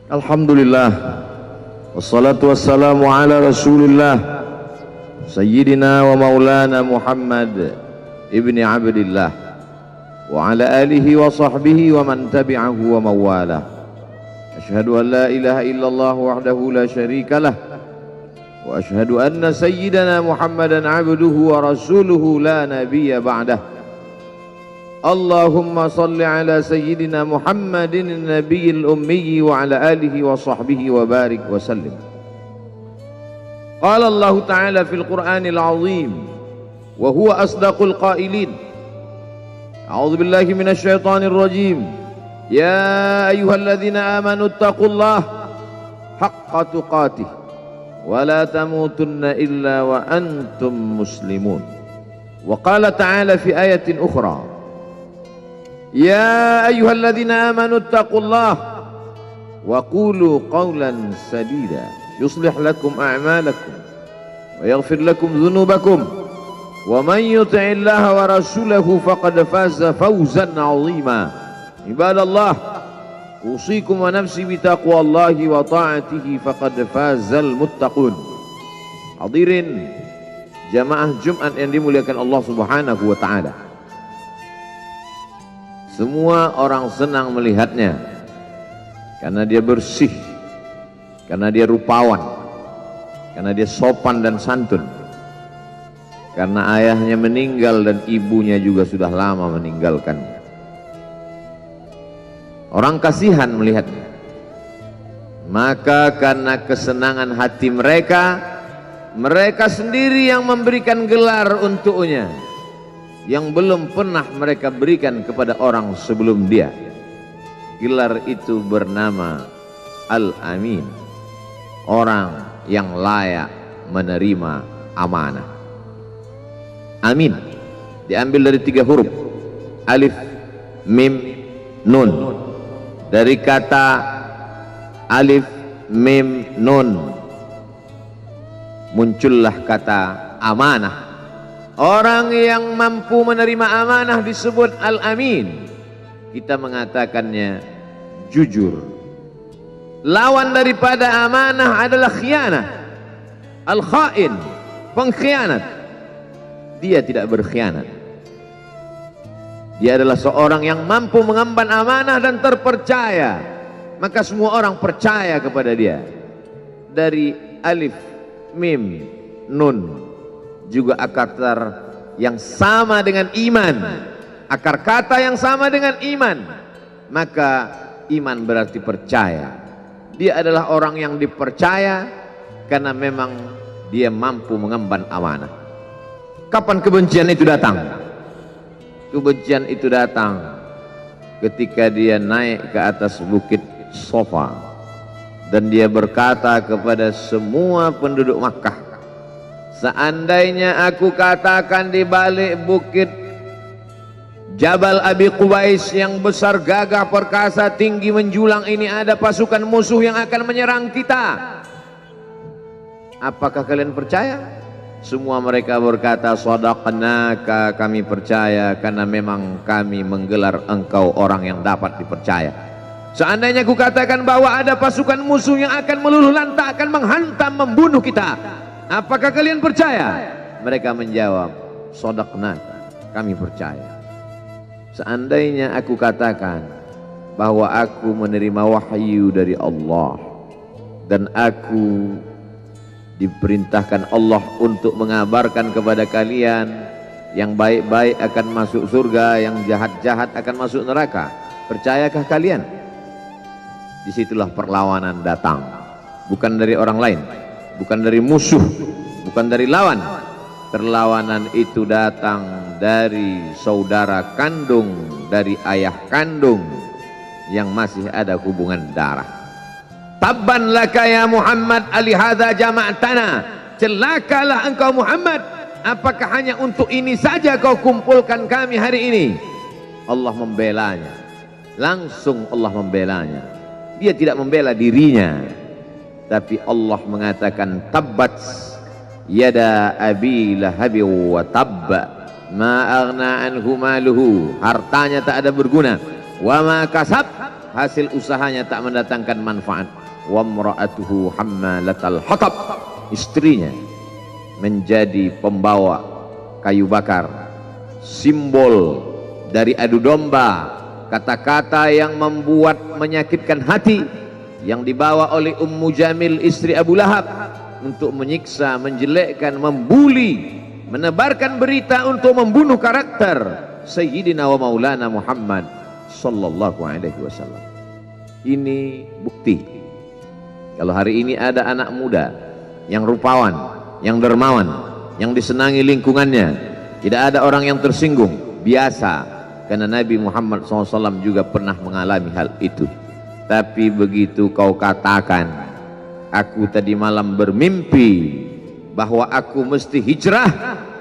Alhamdulillah, wassalatu wassalamu ala rasulillah Sayyidina wa maulana Muhammad ibni Abdillah wa ala alihi wa sahbihi wa man tabi'ahu wa mawalah. Ashhadu an la ilaha illallah wahdahu la syarika lah wa ashhadu anna sayyidana Muhammadan abduhu wa rasuluhu la nabiyya ba'dah. Allahumma salli ala sayyidina Muhammadin nabiyil ummi wa ala alihi wa sahbihi wa barik wa sallim. Qala Allah Ta'ala fil Qur'anil azim wa huwa asdaqul qailin. A'udzu billahi minasy syaithanir rajim. Ya ayyuhalladzina amanu taqullaha haqqa tuqatih wa la tamutunna illa wa antum muslimun. Wa qala ta'ala fi ayatin ukhra. Ya ayyuhalladzina amanu taqullaha wa qulu qawlan sadida yuslih lakum a'malakum wa yaghfir lakum dhunubakum wa man yuti'illaha wa rasulahu faqad faza fawzan 'azima. Ibadallah, usikum wa nafsi bitaqwallahi wa ta'atihi faqad fazal muttaqun. Hadirin jamaah Jumat yang dimuliakan Allah Subhanahu wa taala. Semua orang senang melihatnya karena dia bersih, karena dia rupawan, karena dia sopan dan santun, karena ayahnya meninggal dan ibunya juga sudah lama meninggalkannya. Orang kasihan melihatnya, maka karena kesenangan hati mereka, mereka sendiri yang memberikan gelar untuknya yang belum pernah mereka berikan kepada orang sebelum dia. Gelar itu bernama Al-Amin, orang yang layak menerima amanah. Amin diambil dari 3 huruf, alif, mim, nun. Dari kata alif, mim, nun muncullah kata amanah. Orang yang mampu menerima amanah disebut Al-Amin. Kita mengatakannya jujur. Lawan daripada amanah adalah khianah. Al-Khain, pengkhianat. Dia tidak berkhianat. Dia adalah seorang yang mampu mengemban amanah dan terpercaya. Maka semua orang percaya kepada dia. Dari alif, mim, nun, juga akar yang sama dengan iman, akar kata yang sama dengan iman, maka iman berarti percaya. Dia adalah orang yang dipercaya karena memang dia mampu mengemban amanah. Kapan kebencian itu datang? Kebencian itu datang ketika dia naik ke atas bukit Safa dan dia berkata kepada semua penduduk Makkah, seandainya aku katakan di balik bukit Jabal Abi Qubais yang besar, gagah, perkasa, tinggi, menjulang ini ada pasukan musuh yang akan menyerang kita, apakah kalian percaya? Semua mereka berkata, shadaqnaka, kami percaya karena memang kami menggelar engkau orang yang dapat dipercaya. Seandainya aku katakan bahwa ada pasukan musuh yang akan meluluh lantakkan, menghantam, membunuh kita, apakah kalian percaya? Mereka menjawab, shadaqnaka, kami percaya. Seandainya aku katakan bahwa aku menerima wahyu dari Allah dan aku diperintahkan Allah untuk mengabarkan kepada kalian yang baik-baik akan masuk surga, yang jahat-jahat akan masuk neraka, percayakah kalian? Disitulah perlawanan datang, bukan dari orang lain, bukan dari musuh, bukan dari lawan. Perlawanan itu datang dari saudara kandung, dari ayah kandung yang masih ada hubungan darah. Tabban laka ya Muhammad alihadza jama'tana, celakalah engkau Muhammad, apakah hanya untuk ini saja kau kumpulkan kami hari ini? Allah membelanya, langsung Allah membelanya. Dia tidak membela dirinya, tapi Allah mengatakan tabbat yada abi lahabi wa tabba ma aghna anhu maluhu, hartanya tak ada berguna, wa ma kasab, hasil usahanya tak mendatangkan manfaat. Wa imra'atuhu hammalatal hatab, istrinya menjadi pembawa kayu bakar, simbol dari adu domba, kata-kata yang membuat menyakitkan hati yang dibawa oleh Ummu Jamil istri Abu Lahab untuk menyiksa, menjelekkan, membuli, menebarkan berita untuk membunuh karakter Sayyidina wa Maulana Muhammad sallallahu alaihi wasallam. Ini bukti kalau hari ini ada anak muda yang rupawan, yang dermawan, yang disenangi lingkungannya, tidak ada orang yang tersinggung, biasa, karena Nabi Muhammad SAW juga pernah mengalami hal itu. Tapi begitu kau katakan, aku tadi malam bermimpi bahwa aku mesti hijrah,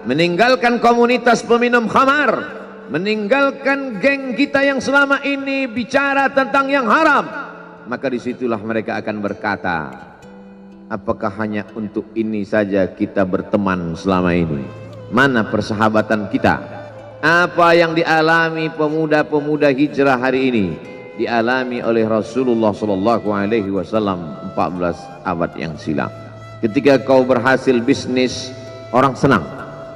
meninggalkan komunitas peminum khamar, meninggalkan geng kita yang selama ini bicara tentang yang haram, maka disitulah mereka akan berkata, apakah hanya untuk ini saja kita berteman selama ini? Mana persahabatan kita? Apa yang dialami pemuda-pemuda hijrah hari ini dialami oleh Rasulullah sallallahu alaihi wasallam 14 abad yang silam. Ketika kau berhasil bisnis, orang senang.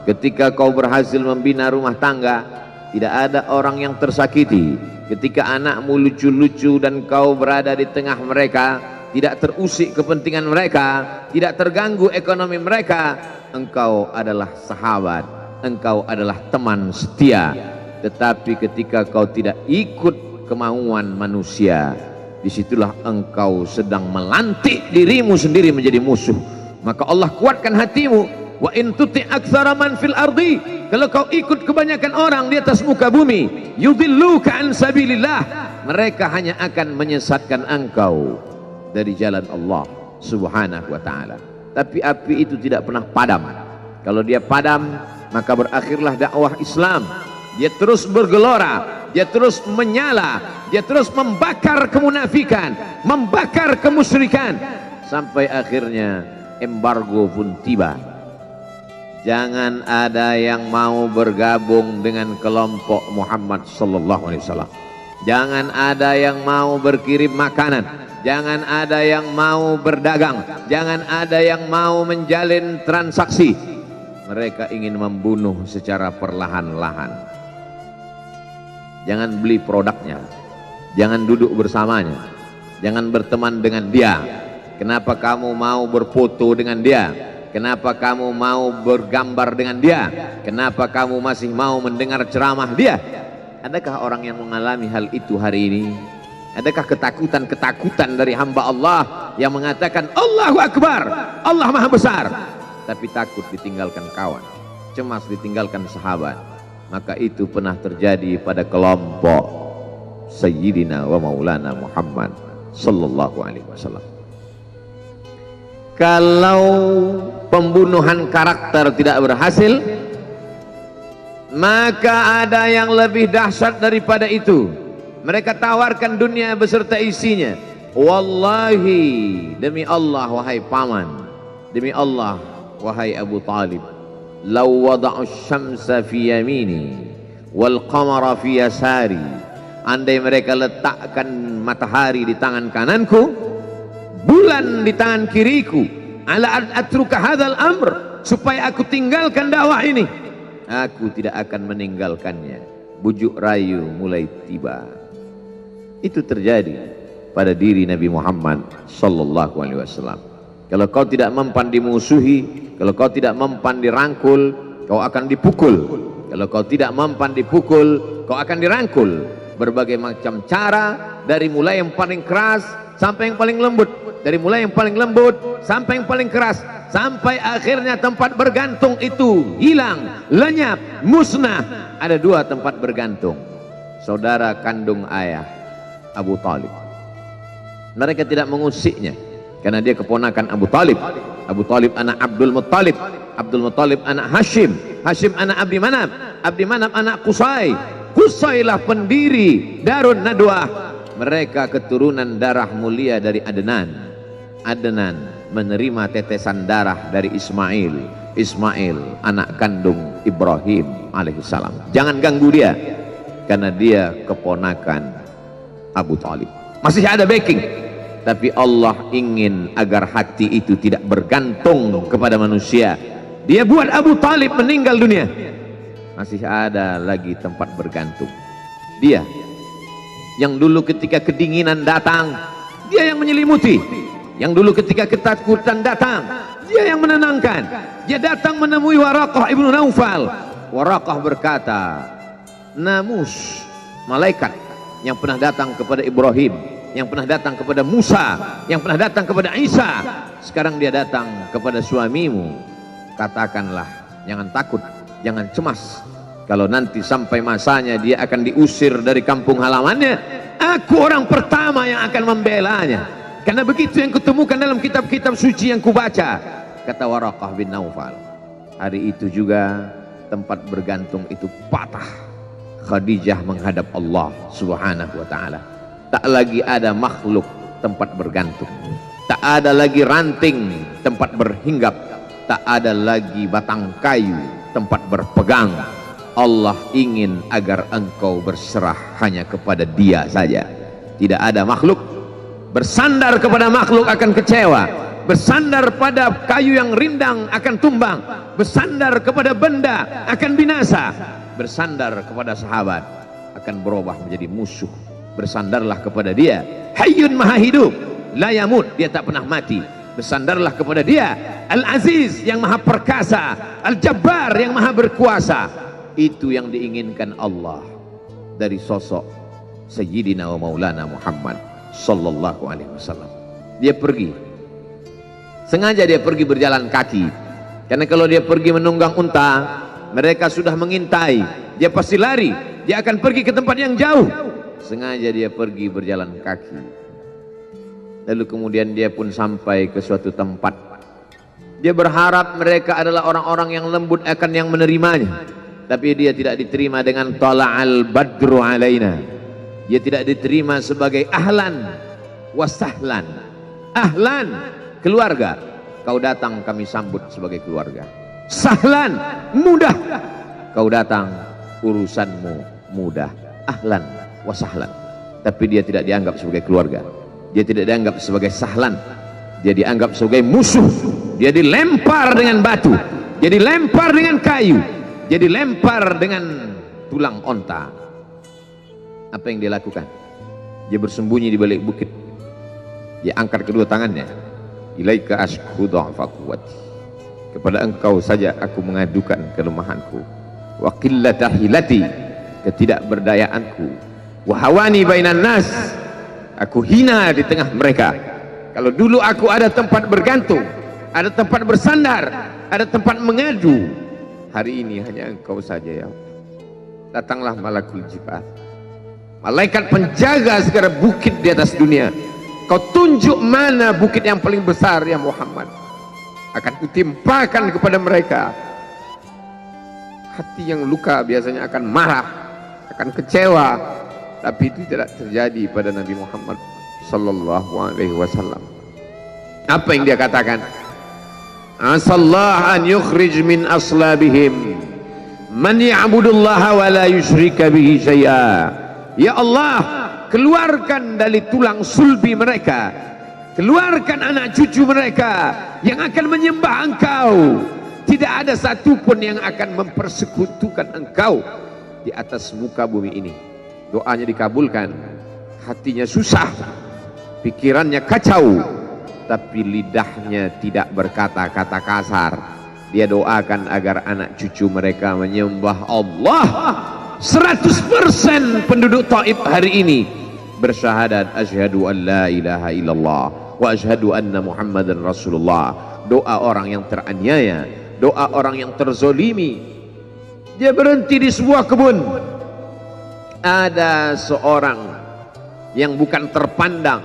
Ketika kau berhasil membina rumah tangga, tidak ada orang yang tersakiti. Ketika anakmu lucu-lucu dan kau berada di tengah mereka, tidak terusik kepentingan mereka, tidak terganggu ekonomi mereka, engkau adalah sahabat, engkau adalah teman setia. Tetapi ketika kau tidak ikut kemauan manusia, disitulah engkau sedang melantik dirimu sendiri menjadi musuh. Maka Allah kuatkan hatimu. Wa in tuti' aktsara man fil ardi, kalau kau ikut kebanyakan orang di atas muka bumi, yudilluka an sabilillah, mereka hanya akan menyesatkan engkau dari jalan Allah subhanahu wa ta'ala. Tapi api itu tidak pernah padam. Kalau dia padam, maka berakhirlah dakwah Islam. Dia terus bergelora, dia terus menyala, dia terus membakar kemunafikan, membakar kemusyrikan, sampai akhirnya embargo pun tiba. Jangan ada yang mau bergabung dengan kelompok Muhammad sallallahu alaihi wasallam. Jangan ada yang mau berkirim makanan, jangan ada yang mau berdagang, jangan ada yang mau menjalin transaksi. Mereka ingin membunuh secara perlahan-lahan. Jangan beli produknya, jangan duduk bersamanya, jangan berteman dengan dia. Kenapa kamu mau berfoto dengan dia? Kenapa kamu mau bergambar dengan dia? Kenapa kamu masih mau mendengar ceramah dia? Adakah orang yang mengalami hal itu hari ini? Adakah ketakutan-ketakutan dari hamba Allah yang mengatakan Allahu Akbar, Allah Maha Besar, tapi takut ditinggalkan kawan, cemas ditinggalkan sahabat? Maka itu pernah terjadi pada kelompok Sayyidina wa Maulana Muhammad sallallahu alaihi wasallam. Kalau pembunuhan karakter tidak berhasil, maka ada yang lebih dahsyat daripada itu. Mereka tawarkan dunia beserta isinya. Wallahi, demi Allah wahai paman, demi Allah wahai Abu Talib, law wada'u syamsa fi yamini wal qamara fi yasari, andai mereka letakkan matahari di tangan kananku, bulan di tangan kiriku, ala an atruka hadzal amr, supaya aku tinggalkan dakwah ini, aku tidak akan meninggalkannya. Bujuk rayu mulai tiba. Itu terjadi pada diri Nabi Muhammad sallallahu alaihi wasallam. Kalau kau tidak mempan dimusuhi, kalau kau tidak mempan dirangkul, kau akan dipukul. Kalau kau tidak mempan dipukul, kau akan dirangkul. Berbagai macam cara, dari mulai yang paling keras sampai yang paling lembut, dari mulai yang paling lembut sampai yang paling keras, sampai akhirnya tempat bergantung itu hilang, lenyap, musnah. Ada dua tempat bergantung, saudara kandung ayah Abu Talib. Mereka tidak mengusiknya karena dia keponakan Abu Talib. Abu Talib anak Abdul Muttalib, Abdul Muttalib anak Hashim, Hashim anak Abdi Manaf, Abdi Manaf anak Qusay, Qusaylah pendiri Darun Nadwah. Mereka keturunan darah mulia dari Adnan. Adnan menerima tetesan darah dari Ismail. Ismail anak kandung Ibrahim alaihissalam. Jangan ganggu dia, karena dia keponakan Abu Talib. masih ada backing. Tapi Allah ingin agar hati itu tidak bergantung kepada manusia. Dia buat Abu Talib meninggal dunia, masih ada lagi tempat bergantung. Dia yang dulu ketika kedinginan datang, dia yang menyelimuti. Yang dulu ketika ketakutan datang, dia yang menenangkan. Dia datang menemui Waraqah ibnu Naufal. Waraqah berkata, namus malaikat yang pernah datang kepada Ibrahim, yang pernah datang kepada Musa, yang pernah datang kepada Isa, sekarang dia datang kepada suamimu. Katakanlah, jangan takut, jangan cemas. Kalau nanti sampai masanya dia akan diusir dari kampung halamannya, aku orang pertama yang akan membelanya. Karena begitu yang kutemukan dalam kitab-kitab suci yang kubaca, kata Waraqah bin Naufal. Hari itu juga tempat bergantung itu patah. Khadijah menghadap Allah subhanahu wa ta'ala. Tak lagi ada makhluk tempat bergantung, tak ada lagi ranting tempat berhinggap, tak ada lagi batang kayu tempat berpegang. Allah ingin agar engkau berserah hanya kepada Dia saja. Tidak ada makhluk. Bersandar kepada makhluk akan kecewa, bersandar pada kayu yang rindang akan tumbang, bersandar kepada benda akan binasa, bersandar kepada sahabat akan berubah menjadi musuh. Bersandarlah kepada Dia, Hayyun Maha Hidup, la yamut, Dia tak pernah mati. Bersandarlah kepada Dia, Al-Aziz yang Maha Perkasa, Al-Jabbar yang Maha Berkuasa. Itu yang diinginkan Allah dari sosok Sayyidina wa Maulana Muhammad sallallahu alaihi wasallam. Dia pergi, sengaja dia pergi berjalan kaki, karena kalau dia pergi menunggang unta, mereka sudah mengintai, dia pasti lari, dia akan pergi ke tempat yang jauh. Sengaja dia pergi berjalan kaki. Lalu kemudian dia pun sampai ke suatu tempat. Dia berharap mereka adalah orang-orang yang lembut akan yang menerimanya, tapi dia tidak diterima dengan tala'al badru alaina. Dia tidak diterima sebagai ahlan wasahlan. Ahlan, keluarga, kau datang kami sambut sebagai keluarga. Sahlan, mudah, kau datang urusanmu mudah. Ahlan wasahlan. Tapi dia tidak dianggap sebagai keluarga, dia tidak dianggap sebagai sahlan, dia dianggap sebagai musuh. Dia dilempar dengan batu, dia dilempar dengan kayu, dia dilempar dengan tulang onta. Apa yang dia lakukan? Dia bersembunyi di balik bukit. Dia angkat kedua tangannya. Ilaika ashku dha'fa quwwati. Kepada engkau saja aku mengadukan kelemahanku. Wa qillata hilati, ketidakberdayaanku. Wa hawani bainan nas, aku hina di tengah mereka. Kalau dulu aku ada tempat bergantung, ada tempat bersandar, ada tempat mengadu, hari ini hanya engkau saja ya. Datanglah malakul jibal, malaikat penjaga segala bukit di atas dunia. Kau tunjuk mana bukit yang paling besar ya Muhammad, akan kutimpakan kepada mereka. Hati yang luka biasanya akan marah, akan kecewa, tapi itu tidak terjadi pada Nabi Muhammad sallallahu alaihi wasallam. Apa yang dia katakan? Asallah an yukhrij min aslabihim man ya'budullaha wa la yusyrika bihi syai'a. Ya Allah, keluarkan dari tulang sulbi mereka, keluarkan anak cucu mereka yang akan menyembah engkau. Tidak ada satupun yang akan mempersekutukan engkau di atas muka bumi ini. Doanya dikabulkan, hatinya susah, pikirannya kacau, tapi lidahnya tidak berkata-kata kasar. Dia doakan agar anak cucu mereka menyembah Allah. 100% penduduk Taif hari ini bersyahadat asyhadu an la ilaha illallah wa asyhadu anna Muhammadan Rasulullah. Doa orang yang teraniaya, doa orang yang terzolimi. Dia berhenti di sebuah kebun. Ada seorang yang bukan terpandang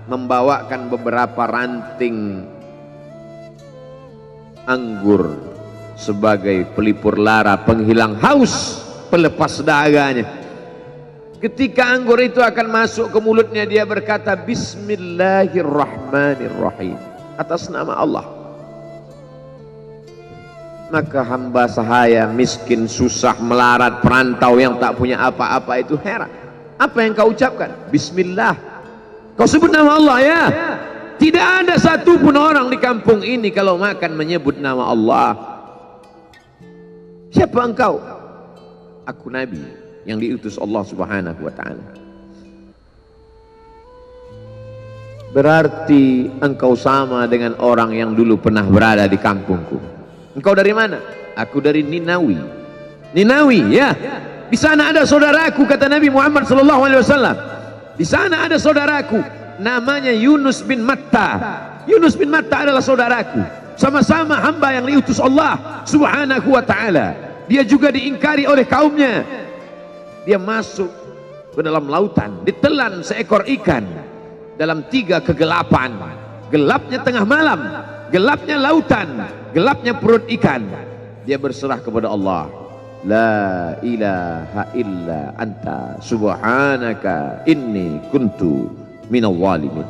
membawakan beberapa ranting anggur sebagai pelipur lara, penghilang haus, pelepas dahaganya. Ketika anggur itu akan masuk ke mulutnya, dia berkata Bismillahirrahmanirrahim, atas nama Allah. Maka hamba sahaya miskin, susah, melarat, perantau yang tak punya apa-apa itu heran. Apa yang kau ucapkan? Bismillah. Kau sebut nama Allah ya. Tidak ada satupun orang di kampung ini kalau makan menyebut nama Allah. Siapa engkau? Aku Nabi yang diutus Allah Subhanahu wa ta'ala. Berarti engkau sama dengan orang yang dulu pernah berada di kampungku. Engkau dari mana? Aku dari Ninawi. Ninawi ya. Di sana ada saudaraku, kata Nabi Muhammad SAW. Di sana ada saudaraku, namanya Yunus bin Matta. Yunus bin Matta adalah saudaraku. Sama-sama hamba yang diutus Allah Subhanahu wa ta'ala. Dia juga diingkari oleh kaumnya. Dia masuk ke dalam lautan, ditelan seekor ikan dalam 3 kegelapan. Gelapnya tengah malam, gelapnya lautan, gelapnya perut ikan. Dia berserah kepada Allah. La ilaha illa anta subhanaka inni kuntu minal zalimin.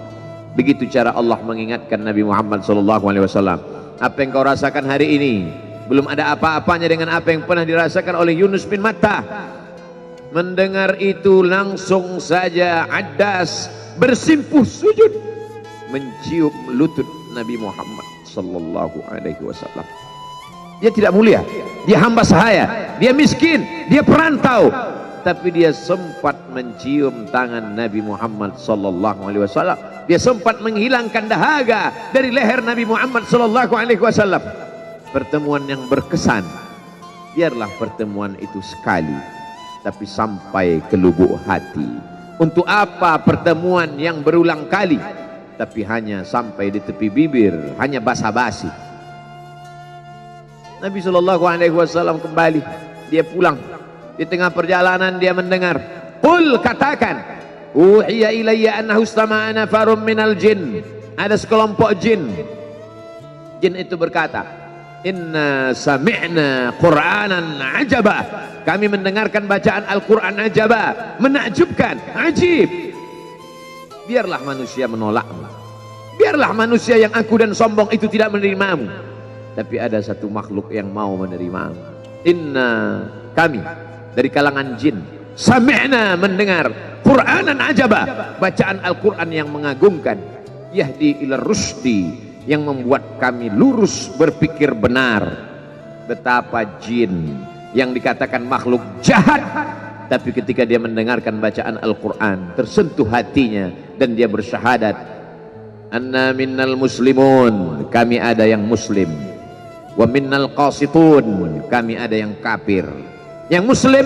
Begitu cara Allah mengingatkan Nabi Muhammad SAW. Apa yang kau rasakan hari ini belum ada apa-apanya dengan apa yang pernah dirasakan oleh Yunus bin Matta. Mendengar itu langsung saja Adas bersimpuh sujud mencium lutut Nabi Muhammad SAW. Dia tidak mulia, dia hamba sahaya, dia miskin, dia perantau, tapi dia sempat mencium tangan Nabi Muhammad SAW. Dia sempat menghilangkan dahaga dari leher Nabi Muhammad SAW. Pertemuan yang berkesan. Biarlah pertemuan itu sekali, tapi sampai ke lubuk hati. Untuk apa pertemuan yang berulang kali, tapi hanya sampai di tepi bibir, hanya basa-basi. Nabi SAW kembali, dia pulang. Di tengah perjalanan dia mendengar, qul, katakan, uhiya ilayya annahu istama'ana farum minal jin. Ada sekelompok jin. Jin itu berkata, inna sami'na qur'anan ajaba. Kami mendengarkan bacaan Al-Quran ajaba, menakjubkan, ajib. Biarlah manusia menolakmu, biarlah manusia yang aku dan sombong itu tidak menerimamu, tapi ada satu makhluk yang mau menerimamu. Inna, kami dari kalangan jin, sami'na, mendengar Qur'anan ajaba, bacaan Al-Quran yang mengagumkan, yahdi ila rusdi, yang membuat kami lurus berpikir benar. Betapa jin yang dikatakan makhluk jahat, tapi ketika dia mendengarkan bacaan Al-Quran tersentuh hatinya dan dia bersyahadat, anna minnal muslimun, kami ada yang muslim, wa minnal qasitun, kami ada yang kafir. Yang muslim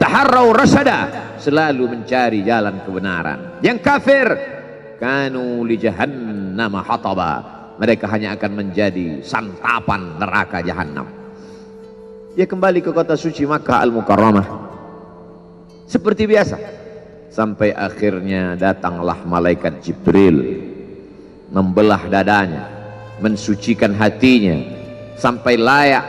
taharrau rasyada, selalu mencari jalan kebenaran. Yang kafir kanu li jahannam hataba, mereka hanya akan menjadi santapan neraka jahanam. Dia kembali ke kota suci Makkah Al-Mukarramah seperti biasa, sampai akhirnya datanglah malaikat Jibril membelah dadanya, mensucikan hatinya sampai layak,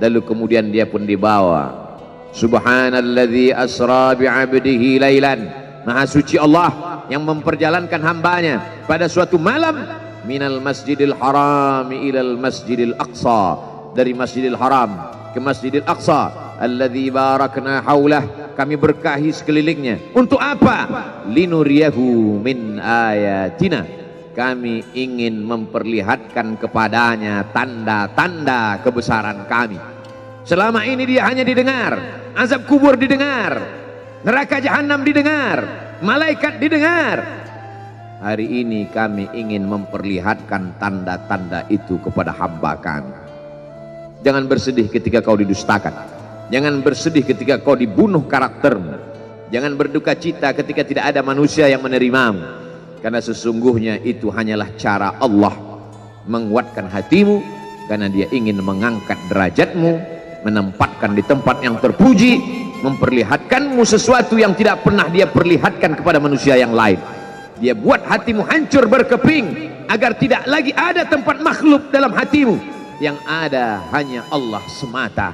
lalu kemudian dia pun dibawa. Subhanalladzi asra bi'abdihi lailan, maha suci Allah yang memperjalankan hambanya pada suatu malam, minal masjidil haram ilal masjidil aqsa, dari masjidil haram ke masjidil aqsa, alladzi barakna haulah, kami berkahi sekelilingnya. Untuk apa? Linuriyahu min ayatina, kami ingin memperlihatkan kepadanya tanda-tanda kebesaran kami. Selama ini dia hanya didengar, azab kubur didengar, neraka jahanam didengar, malaikat didengar. Hari ini kami ingin memperlihatkan tanda-tanda itu kepada hamba kami. Jangan bersedih ketika kau didustakan, jangan bersedih ketika kau dibunuh karaktermu, jangan berduka cita ketika tidak ada manusia yang menerimamu, karena sesungguhnya itu hanyalah cara Allah menguatkan hatimu, karena dia ingin mengangkat derajatmu, menempatkan di tempat yang terpuji, memperlihatkanmu sesuatu yang tidak pernah dia perlihatkan kepada manusia yang lain. Dia buat hatimu hancur berkeping agar tidak lagi ada tempat makhluk dalam hatimu, yang ada hanya Allah semata.